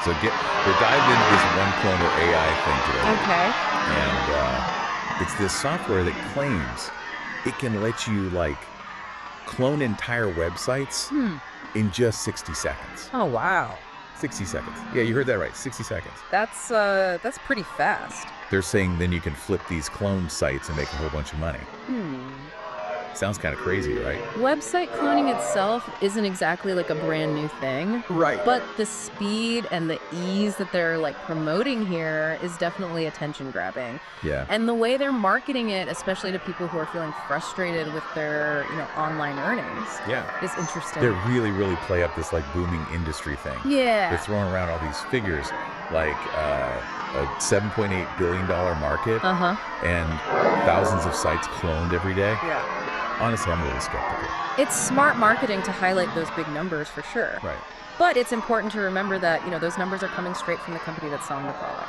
So we're diving into this OneCloner AI thing today. Okay. And it's this software that claims it can let you, like, clone entire websites in just 60 seconds. Oh, wow. 60 seconds. Yeah, you heard that right. 60 seconds. That's pretty fast. They're saying then you can flip these cloned sites and make a whole bunch of money. Sounds kind of crazy, right? Website cloning itself isn't exactly like a brand new thing. Right. But the speed and the ease that they're like promoting here is definitely attention grabbing. Yeah. And the way they're marketing it, especially to people who are feeling frustrated with their, online earnings, is interesting. They really, really play up this, like, booming industry thing. Yeah. They're throwing around all these figures, like a $7.8 billion market and thousands of sites cloned every day. Yeah. Honestly, I'm a little skeptical. It's smart marketing to highlight those big numbers for sure. Right. But it's important to remember that, those numbers are coming straight from the company that's selling the product.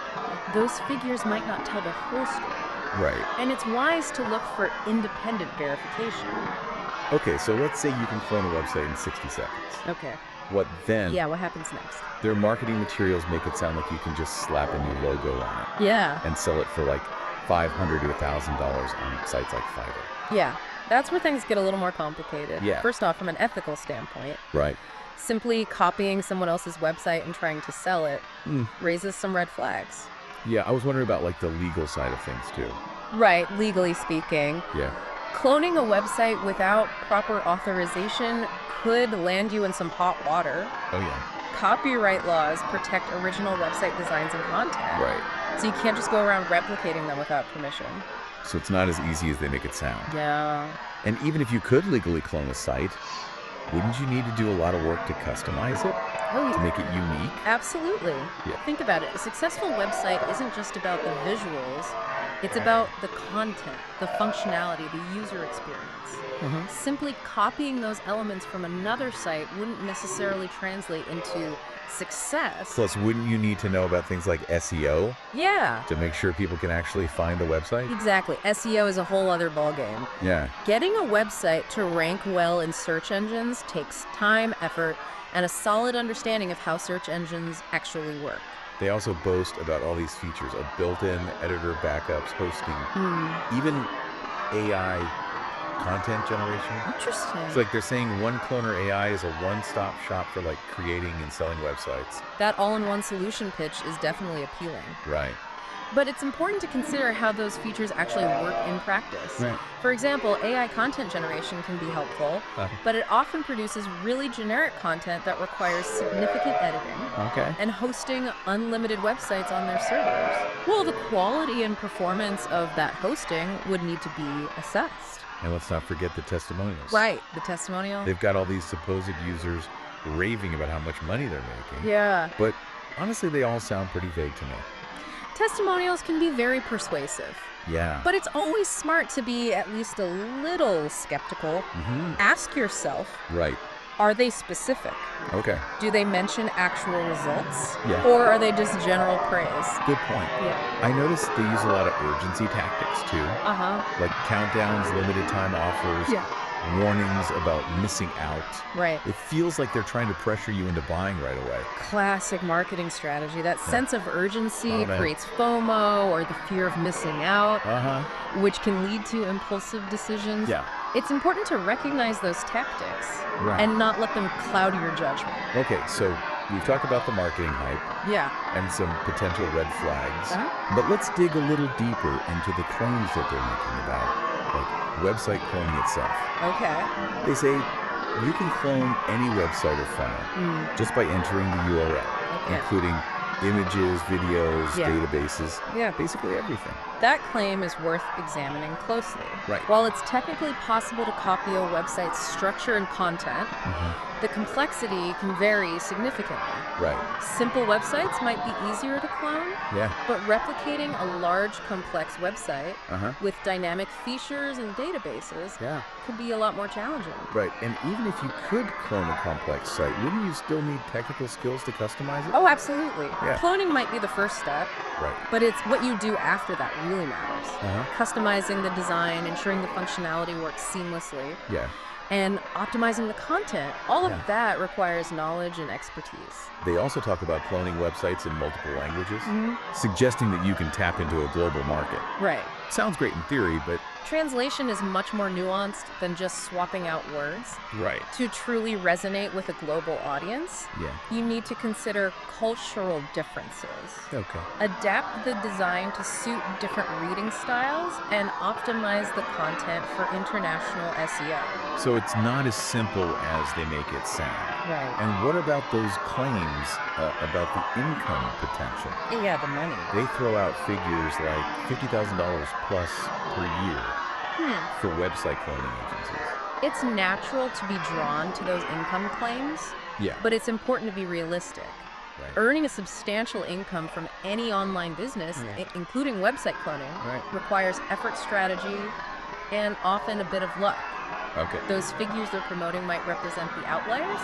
Those figures might not tell the whole story. Right. And it's wise to look for independent verification. Okay, so let's say you can clone a website in 60 seconds. Okay. What then? Yeah, what happens next? Their marketing materials make it sound like you can just slap a new logo on it. Yeah. And sell it for like $500 to $1,000 on sites like Fiverr. Yeah. That's where things get a little more complicated. Yeah. First off, from an ethical standpoint, Right. simply copying someone else's website and trying to sell it raises some red flags. Yeah, I was wondering about, like, the legal side of things too. Right, legally speaking. Yeah. Cloning a website without proper authorization could land you in some hot water. Oh yeah. Copyright laws protect original website designs and content. Right. So you can't just go around replicating them without permission. So it's not as easy as they make it sound. Yeah. And even if you could legally clone a site, wouldn't you need to do a lot of work to customize it? To make it unique? Absolutely. Yeah. Think about it. A successful website isn't just about the visuals. It's about the content, the functionality, the user experience. Simply copying those elements from another site wouldn't necessarily translate into success. Plus, wouldn't you need to know about things like SEO Yeah. to make sure people can actually find the website? Exactly. SEO is a whole other ballgame. Yeah. Getting a website to rank well in search engines takes time, effort, and a solid understanding of how search engines actually work. They also boast about all these features of built-in editor backups, hosting, even AI content generation. Interesting. It's like they're saying OneCloner AI is a one-stop shop for, like, creating and selling websites. That all-in-one solution pitch is definitely appealing. Right. But it's important to consider how those features actually work in practice. Right. For example, AI content generation can be helpful, but it often produces really generic content that requires significant editing Okay. and hosting unlimited websites on their servers. Well, the quality and performance of that hosting would need to be assessed. And let's not forget the testimonials. Right, the testimonial. They've got all these supposed users raving about how much money they're making. Yeah. But honestly, they all sound pretty vague to me. Testimonials can be very persuasive, Yeah. but it's always smart to be at least a little skeptical. Ask yourself, Right. are they specific? Okay. Do they mention actual results? Yeah. Or are they just general praise? Good point. Yeah. I noticed they use a lot of urgency tactics too, like countdowns, limited time offers, Yeah. warnings about missing out. Right. It feels like they're trying to pressure you into buying right away. Classic marketing strategy. That sense of urgency Oh, man. creates FOMO or the fear of missing out, which can lead to impulsive decisions. Yeah. It's important to recognize those tactics Right. and not let them cloud your judgment. Okay, so we've talked about the marketing hype Yeah. and some potential red flags, Uh-huh. but let's dig a little deeper into the claims that they're making about, like, website cloning itself. Okay. They say you can clone any website or funnel just by entering the URL, Okay. including images, videos, Yeah. databases, Yeah. basically everything. That claim is worth examining closely. Right. While it's technically possible to copy a website's structure and content, the complexity can vary significantly. Right. Simple websites might be easier to clone, Yeah. but replicating a large, complex website with dynamic features and databases Yeah. could be a lot more challenging. Right. And even if you could clone a complex site, wouldn't you still need technical skills to customize it? Oh, absolutely. Yeah. Cloning might be the first step, Right. but it's what you do after that really matters. Customizing the design, ensuring the functionality works seamlessly, Yeah. and optimizing the content. All of Yeah. that requires knowledge and expertise. They also talk about cloning websites in multiple languages, Mhm. suggesting that you can tap into a global market. Right. Sounds great in theory, but Translation is much more nuanced than just swapping out words. right. To truly resonate with a global audience, Yeah. you need to consider cultural differences. Okay. Adapt the design to suit different reading styles and optimize the content for international SEO. So it's not as simple as they make it sound. Right. And what about those claims about the income potential? Yeah, the money. They throw out figures like $50,000 plus per year for website cloning agencies. It's natural to be drawn to those income claims, Yeah. but it's important to be realistic. Right. Earning a substantial income from any online business, including website cloning, Right. requires effort, strategy, and often a bit of luck. Okay. Those figures they're promoting might represent the outliers,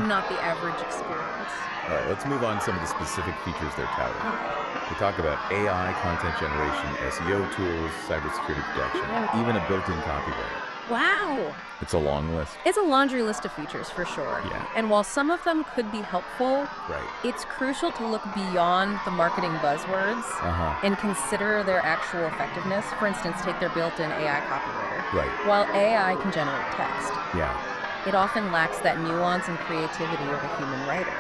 not the average experience. All right, let's move on to some of the specific features they're touting. They talk about AI, content generation, SEO tools, cybersecurity protection, even a built-in copyright. Wow! It's a long list. It's a laundry list of features for sure. Yeah. And while some of them could be helpful, Right. it's crucial to look beyond the marketing buzzwords and consider their actual effectiveness. For instance, take their built-in AI copywriter. Right. While AI can generate text, Yeah. it often lacks that nuance and creativity of a human writer.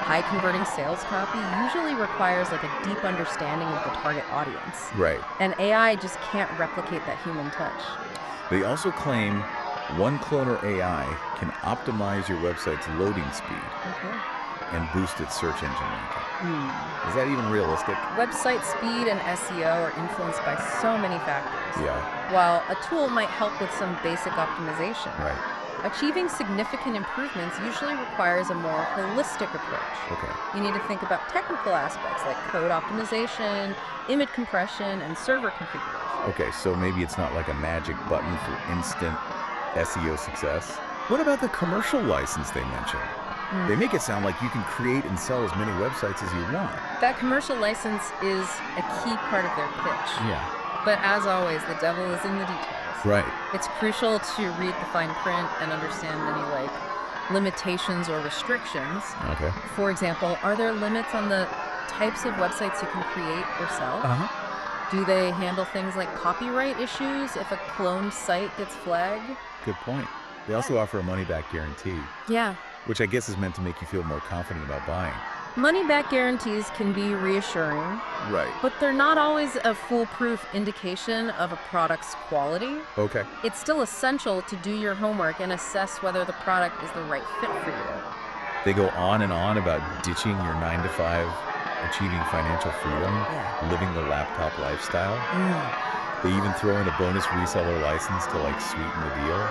High-converting sales copy usually requires like a deep understanding of the target audience. Right. And AI just can't replicate that human touch. They also claim OneCloner AI can optimize your website's loading speed and boost its search engine ranking. Is that even realistic? Website speed and SEO are influenced by so many factors. Yeah. While a tool might help with some basic optimization, Right. achieving significant improvements usually requires a more holistic approach. Okay. You need to think about technical aspects like code optimization, image compression, and server configuration. Okay, so maybe it's not like a magic button for instant SEO success. What about the commercial license they mention? They make it sound like you can create and sell as many websites as you want. That commercial license is a key part of their pitch. Yeah. But as always, the devil is in the details. Right. It's crucial to read the fine print and understand any limitations or restrictions. Okay. For example, are there limits on the types of websites you can create or sell? Do they handle things like copyright issues if a cloned site gets flagged? Good point. They also offer a money-back guarantee, Yeah. which I guess is meant to make you feel more confident about buying. Money-back guarantees can be reassuring, Right. but they're not always a foolproof indication of a product's quality. Okay. It's still essential to do your homework and assess whether the product is the right fit for you. They go on and on about ditching your 9-to-5, achieving financial freedom, living the laptop lifestyle. They even throw in a bonus reseller license to sweeten the deal.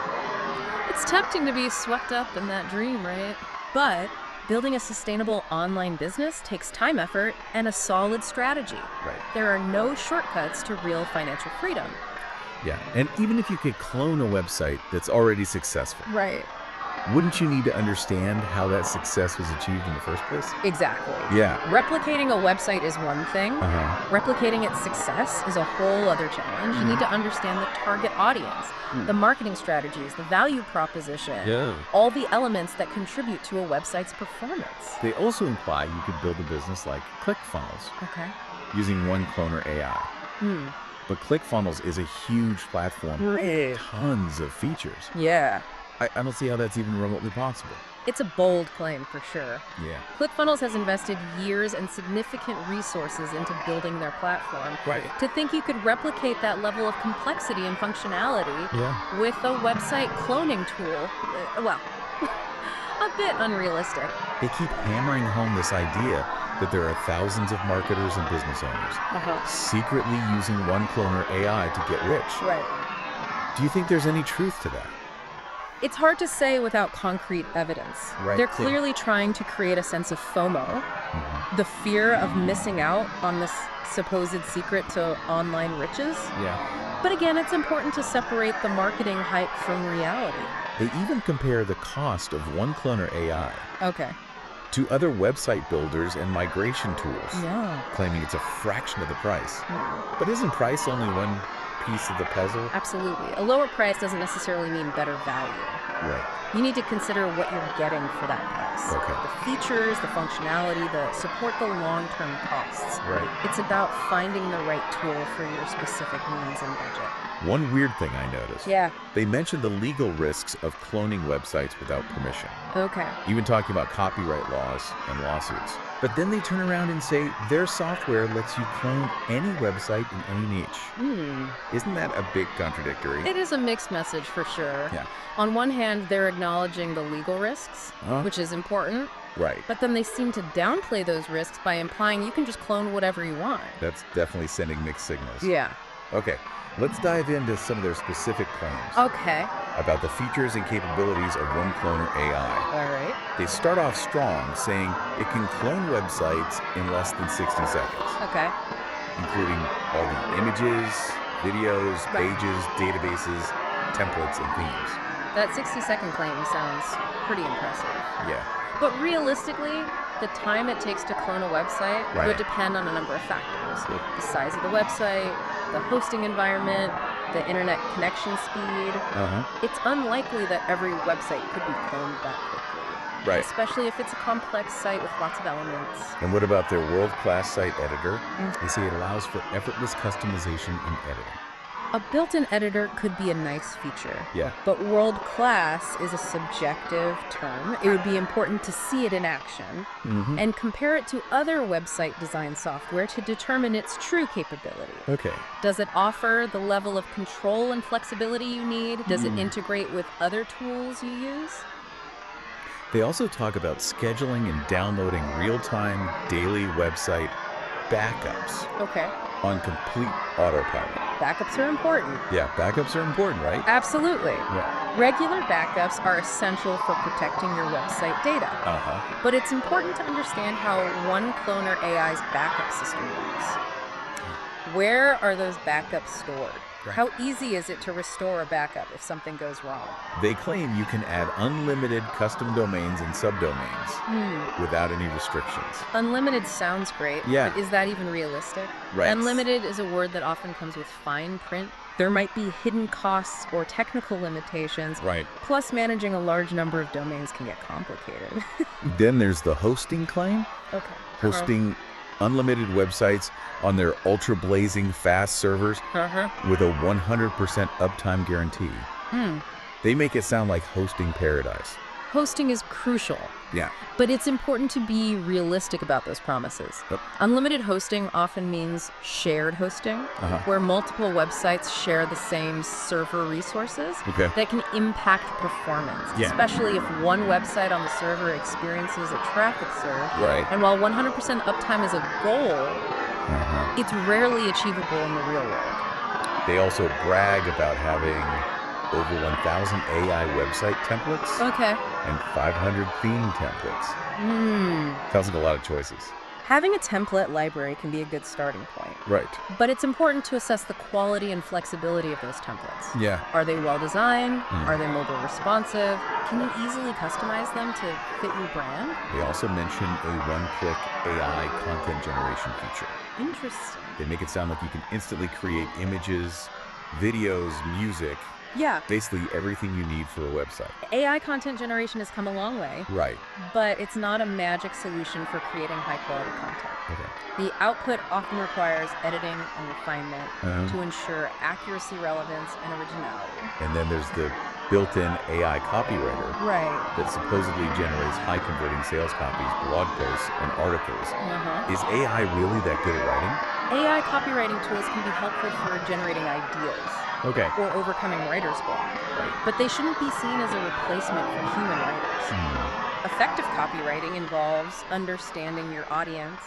It's tempting to be swept up in that dream, right? But building a sustainable online business takes time, effort, and a solid strategy. Right. There are no shortcuts to real financial freedom. Yeah. And even if you could clone a website that's already successful, Right. wouldn't you need to understand how that success was achieved in the first place? Exactly. Yeah. Replicating a website is one thing. Replicating its success is a whole other challenge. You need to understand the target audience, the marketing strategies, the value proposition, all the elements that contribute to a website's performance. They also imply you could build a business like ClickFunnels Okay. using OneCloner AI. But ClickFunnels is a huge platform with tons of features. Yeah. I don't see how that's even remotely possible. It's a bold claim for sure. Yeah. ClickFunnels has invested years and significant resources into building their platform. Right. To think you could replicate that level of complexity and functionality with a website cloning tool, well, a bit unrealistic. They keep hammering home this idea that there are thousands of marketers and business owners secretly using OneCloner AI to get rich. Right. Do you think there's any truth to that? It's hard to say without concrete evidence. Right, They're clear. clearly trying to create a sense of FOMO, the fear of missing out on this supposed secret to online riches. Yeah. But again, it's important to separate the marketing hype from reality. They even compare the cost of OneCloner AI Okay. to other website builders and migration tools, Yeah. claiming it's a fraction of the price. But isn't price only one piece of the puzzle? Absolutely. A lower price doesn't necessarily mean better value. Right. You need to consider what you're getting for that price. Okay. The features, the functionality, the support the long-term costs. Right. It's about finding the right tool for your specific needs and budget. One weird thing I noticed. Yeah. They mentioned the legal risks of cloning websites without permission, Okay. even talking about copyright laws and lawsuits. But then they turn around and say their software lets you clone any website in any niche. Isn't that a bit contradictory? It is a mixed message for sure. Yeah. On one hand, they're acknowledging the legal risks, which is important. Right. But then they seem to downplay those risks by implying you can just clone whatever you want. That's definitely sending mixed signals. Yeah. Okay, let's dive into some of their specific claims Okay. about the features and capabilities of OneCloner AI. All right. They start off strong, saying it can clone websites in less than 60 seconds, Okay. including all the images, videos, pages, databases, templates, and themes. That 60-second claim sounds pretty impressive. Yeah. But realistically, the time it takes to clone a website Right. would depend on a number of factors. Yep. The size of the website, the hosting environment, the internet connection speed. It's unlikely that every website could be cloned that quickly. Right. Especially if it's a complex site with lots of elements. And what about their world-class site editor? They say it allows for effortless customization in editing. A built-in editor could be a nice feature. Yeah. But world-class is a subjective term. It would be important to see it in action and compare it to other website design software to determine its true capability. Okay. Does it offer the level of control and flexibility you need? Does it integrate with other tools you use? They also talk about scheduling and downloading real-time daily website backups Okay. on complete autopilot. Backups are important. Yeah, backups are important, right? Absolutely. Yeah. Regular backups are essential for protecting your website data. But it's important to understand how OneCloner AI's backup system works. Where are those backups stored? Right. How easy is it to restore a backup if something goes wrong? They claim you can add unlimited custom domains and subdomains without any restrictions. Unlimited sounds great, Yeah. but is that even realistic? Right. Unlimited is a word that often comes with fine print. There might be hidden costs or technical limitations. Right. Plus, managing a large number of domains can get complicated. Then there's the hosting claim. Okay. Hosting unlimited websites on their ultra-blazing fast servers with a 100% uptime guarantee. They make it sound like hosting paradise. Hosting is crucial, Yeah. but it's important to be realistic about those promises. Yep. Unlimited hosting often means shared hosting, where multiple websites share the same server resources Okay. that can impact performance, Yeah. especially if one website on the server experiences a traffic surge. Right. And while 100% uptime is a goal, it's rarely achievable in the real world. They also brag about having over 1,000 AI website templates Okay. and 500 theme templates. Sounds like a lot of choices. Having a template library can be a good starting point. Right. But it's important to assess the quality and flexibility of those templates. Yeah. Are they well designed? Are they mobile responsive? Can you easily customize them to fit your brand? They also mention a one-click AI content generation feature. Interesting. They make it sound like you can instantly create images, videos, music, Yeah. basically everything you need for a website. AI content generation has come a long way, Right. but it's not a magic solution for creating high-quality content. Okay. The output often requires editing and refinement to ensure accuracy, relevance, and originality. And then there's the built-in AI copywriter Right. that supposedly generates high-converting sales copies, blog posts, and articles. Is AI really that good at writing? AI copywriting tools can be helpful for generating ideas Okay. or overcoming writer's block, but they shouldn't be seen as a replacement for human writers. Effective copywriting involves understanding your audience,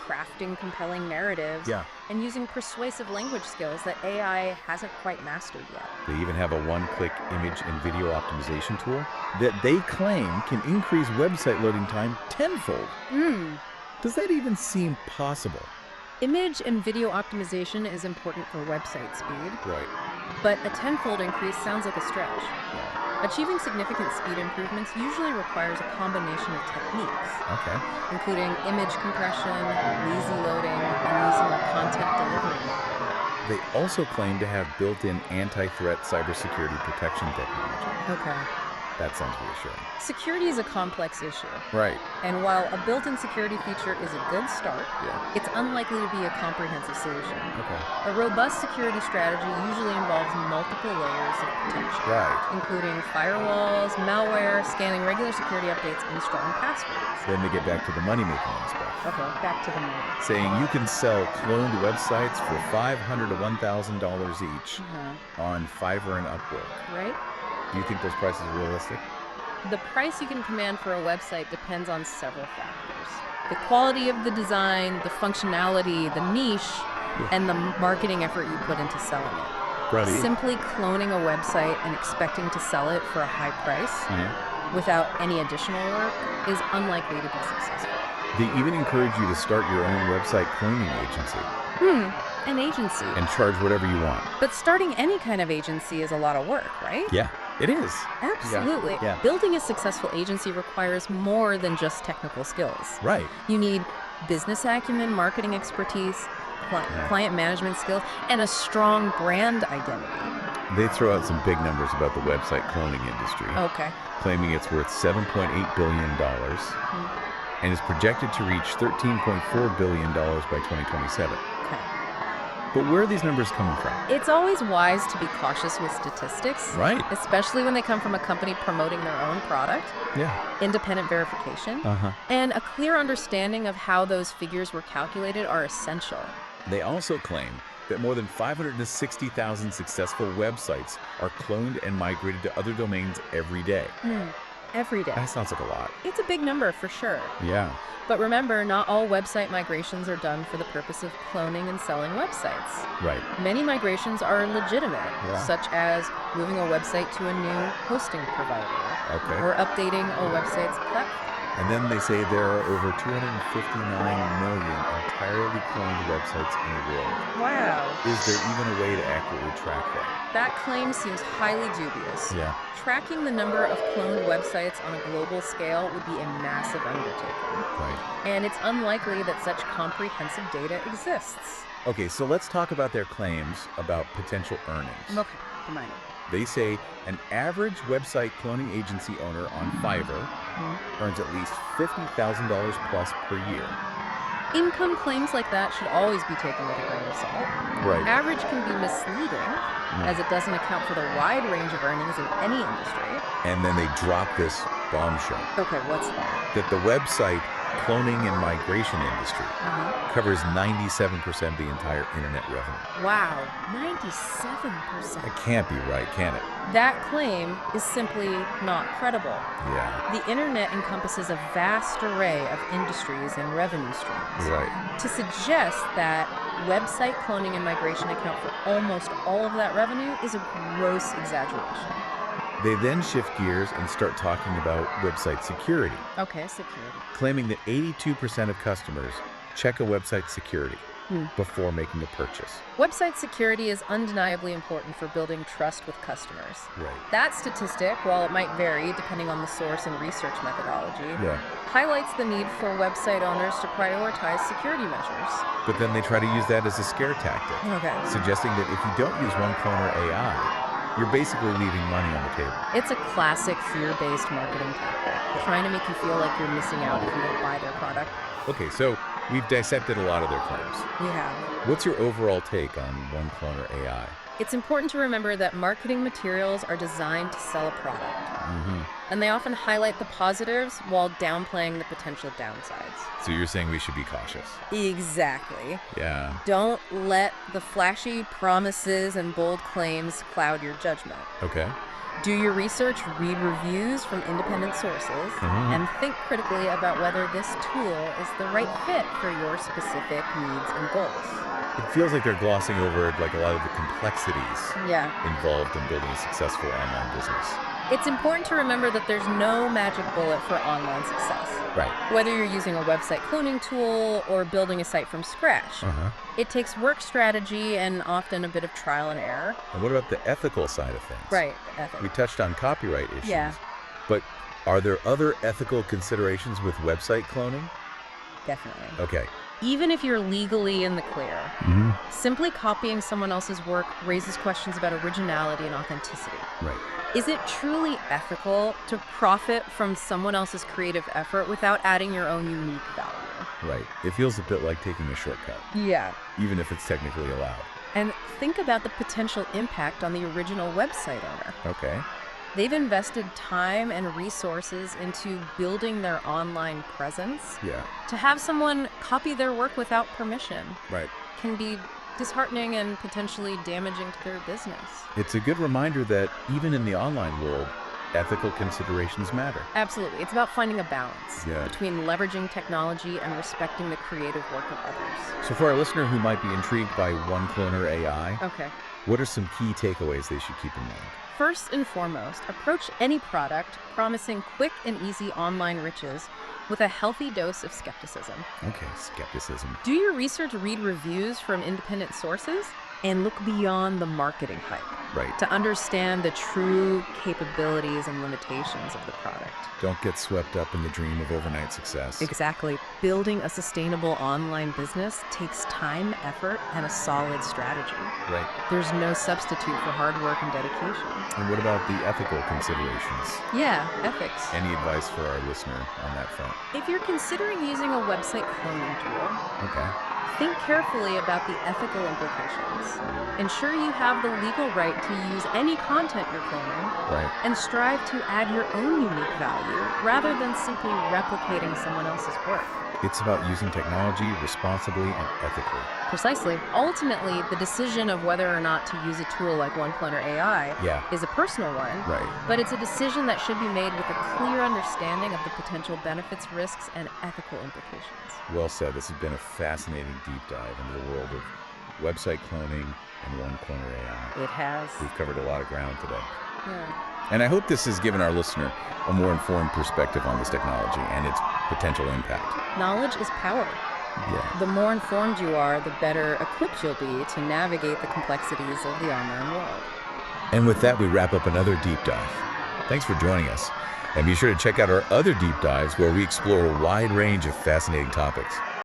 crafting compelling narratives, and using persuasive language skills that AI hasn't quite mastered yet. They even have a one-click image and video optimization tool that they claim can increase website loading time tenfold. Does that even seem possible? Image and video optimization is important for website speed, Right. but a tenfold increase sounds like a stretch. Achieving significant speed improvements usually requires a combination of techniques, Okay. including image compression, lazy loading, and using a content delivery network. They also claim to have built-in anti-threat cybersecurity protection technology. Okay. That sounds reassuring. Security is a complex issue. Right. And while a built-in security feature is a good start, Yeah. it's unlikely to be a comprehensive solution. Okay. A robust security strategy usually involves multiple layers of protection, Right. including firewalls, malware, scanning regular security updates, and strong passwords. Then they get back to the money-making aspect, Okay, back to the money. saying you can sell cloned websites for $500 to $1,000 each on Fiverr and Upwork. Right? Do you think those prices are realistic? The price you can command for a website depends on several factors. The quality of the design, the functionality, the niche, and the marketing effort you put into selling it. Right. Simply cloning a website and expecting to sell it for a high price without any additional work is unlikely to be successful. They even encourage you to start your own website cloning agency An agency. and charge whatever you want. But starting any kind of agency is a lot of work, right? Yeah, it is. Absolutely. Yeah. Building a successful agency requires more than just technical skills. Right. You need business acumen, marketing expertise, client management skills, and a strong brand identity. They throw out some big numbers about the website cloning industry, Okay. claiming it's worth $7.8 billion and is projected to reach $13.4 billion by 2027. Okay. But where are these numbers coming from? It's always wise to be cautious with statistics, Right. especially when they come from a company promoting their own product. Yeah. Independent verification, and a clear understanding of how those figures were calculated are essential. They also claim that more than 560,000 successful websites are cloned and migrated to other domains every day. Every day. That sounds like a lot. It's a big number for sure. Yeah. But remember, not all website migrations are done for the purpose of cloning and selling websites. Right. Many migrations are legitimate, Yeah. such as moving a website to a new hosting provider Okay. or updating a website's platform. And then they say there are over 259 million entirely cloned websites in the world. Wow. Is there even a way to accurately track that? That claim seems highly dubious. Yeah. Tracking the number of cloned websites on a global scale would be a massive undertaking. Right. And it's unlikely that such comprehensive data exists. Okay, so let's talk about their claims about potential earnings. Okay, come on. They say an average website cloning agency owner on Fiverr earns at least $50,000 plus per year. Income claims like that should always be taken with a grain of salt. Right. Average can be misleading, as it doesn't account for the wide range of earnings in any industry. And then they drop this bombshell Okay, what's that? that the website cloning and migration industry covers 97% of the entire internet revenue. Wow, 97%. That can't be right, can it? That claim is simply not credible. Yeah. The internet encompasses a vast array of industries and revenue streams. Right. To suggest that website cloning and migration account for almost all of that revenue is a gross exaggeration. They then shift gears and start talking about website security, Okay, security. claiming that 82% of customers check a website's security before making a purchase. Website security is undeniably important for building trust with customers. Right. That statistic, while it might vary depending on the source and research methodology, Yeah. highlights the need for website owners to prioritize security measures. But then they try to use that as a scare tactic, Okay. suggesting that if you don't use OneCloner AI, you're basically leaving money on the table. It's a classic fear-based marketing tactic, trying to make you feel like you're missing out if you don't buy their product. Okay, so we've dissected a lot of their claims. We have. What's your overall take on OneCloner AI? It's important to remember that marketing materials are designed to sell a product. And they often highlight the positives while downplaying the potential downsides. So you're saying we should be cautious? Exactly. Yeah. Don't let the flashy promises and bold claims cloud your judgment. Okay. Do your research, read reviews from independent sources, and think critically about whether this tool is the right fit for your specific needs and goals. It feels like they're glossing over like a lot of the complexities Yeah. involved in building a successful online business. It's important to remember that there's no magic bullet for online success. Right. Whether you're using a website cloning tool or building a site from scratch, it takes work strategy and often a bit of trial and error. And what about the ethical side of things? Right, ethics. We touched on copyright issues. Yeah. But are there other ethical considerations with website cloning? Definitely. Okay. even if you're legally in the clear. Mm-hmm. Simply copying someone else's work raises questions about originality and authenticity. Right. Is it truly ethical to profit from someone else's creative effort without adding your own unique value? Right. It feels a bit like taking a shortcut, Yeah. even if it's technically allowed. And think about the potential impact on the original website owner. Okay. They've invested time and resources into building their online presence. Yeah. To have someone copy their work without permission Right. can be disheartening and potentially damaging to their business. It's a good reminder that even in the online world, ethical considerations matter. Absolutely. It's about finding a balance Yeah. between leveraging technology and respecting the creative work of others. So for our listener who might be intrigued by OneCloner AI, Okay. what are some key takeaways they should keep in mind? First and foremost, approach any product promising quick and easy online riches with a healthy dose of skepticism. Okay, skepticism. Do your research, read reviews from independent sources, and look beyond the marketing hype Right. to understand the true capabilities and limitations of the product. Don't get swept up in the dream of overnight success. Exactly. Building a sustainable online business takes time, effort, and a solid strategy. Right. There's no substitute for hard work and dedication. And what about the ethical considerations? Yeah, ethics. Any advice for our listener on that front? If you're considering using a website cloning tool, Okay. think carefully about the ethical implications. Ensure you have the legal right to use any content you're cloning, Right. and strive to add your own unique value rather than simply replicating someone else's work. It's about using technology responsibly and ethically. Precisely. Ultimately, the decision of whether or not to use a tool like OneCloner AI Yeah. is a personal one, Right. but it's a decision that should be made with a clear understanding of the potential benefits, risks, and ethical implications. Well said. This has been a fascinating deep dive into the world of website cloning and OneCloner AI. It has. We've covered a lot of ground today. Yeah. And I hope this has given our listener a more informed perspective on this technology and its potential impact. Knowledge is power. Yeah. The more informed you are, the better equipped you'll be to navigate the complexities of the online world. And with that, we wrap up another deep dive. Thanks for joining us. And be sure to check out our other deep dives where we explore a wide range of fascinating topics.